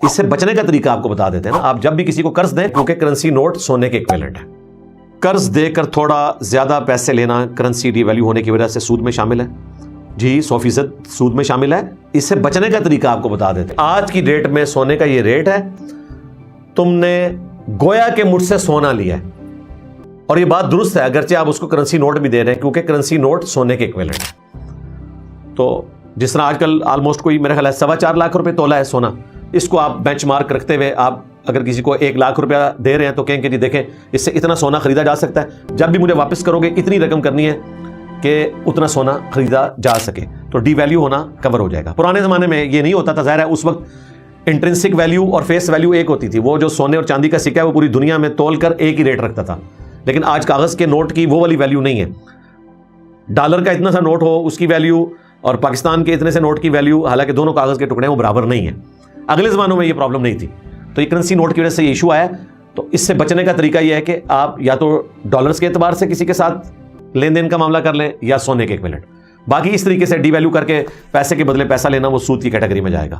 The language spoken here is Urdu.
اس سے بچنے کا طریقہ آپ کو بتا دیتے ہیں نا. آپ جب بھی کسی کو قرض دیں, کیونکہ کرنسی نوٹ سونے کے ایکویلنٹ ہے, قرض دے کر تھوڑا زیادہ پیسے لینا کرنسی ڈی ویلیو ہونے کی وجہ سے سود میں شامل ہے. جی 100% سود میں شامل ہے. اس سے بچنے کا طریقہ آپ کو بتا دیتے ہیں. آج کی ڈیٹ میں سونے کا یہ ریٹ ہے, تم نے گویا کہ مجھ سے سونا لیا ہے. اور یہ بات درست ہے, اگرچہ آپ اس کو کرنسی نوٹ بھی دے رہے ہیں, کیونکہ کرنسی نوٹ سونے کے ایکویلنٹ ہے. تو جس طرح آج کل آلموسٹ کوئی میرا خیال ہے 4.25 لاکھ روپے تولہ ہے سونا, اس کو آپ بینچ مارک رکھتے ہوئے آپ اگر کسی کو 1 لاکھ روپیہ دے رہے ہیں تو کہیں کہ جی دیکھیں اس سے اتنا سونا خریدا جا سکتا ہے, جب بھی مجھے واپس کرو گے اتنی رقم کرنی ہے کہ اتنا سونا خریدا جا سکے, تو ڈی ویلیو ہونا کور ہو جائے گا. پرانے زمانے میں یہ نہیں ہوتا تھا, ظاہر ہے اس وقت انٹرنسک ویلیو اور فیس ویلیو ایک ہوتی تھی. وہ جو سونے اور چاندی کا سکہ ہے وہ پوری دنیا میں تول کر ایک ہی ریٹ رکھتا تھا, لیکن آج کاغذ کے نوٹ کی وہ والی ویلیو نہیں ہے. ڈالر کا اتنا سا نوٹ ہو اس کی ویلیو اور پاکستان کے اتنے سے نوٹ کی ویلیو, حالانکہ دونوں کاغذ کے ٹکڑے ہیں, وہ برابر نہیں ہیں. اگلے زمانوں میں یہ پرابلم نہیں تھی, تو یہ کرنسی نوٹ کی وجہ سے یہ ایشو آیا. تو اس سے بچنے کا طریقہ یہ ہے کہ آپ یا تو ڈالرز کے اعتبار سے کسی کے ساتھ لین دین کا معاملہ کر لیں یا سونے کے ایکویلنٹ. باقی اس طریقے سے ڈی ویلیو کر کے پیسے کے بدلے پیسہ لینا وہ سود کی کیٹیگری میں جائے گا.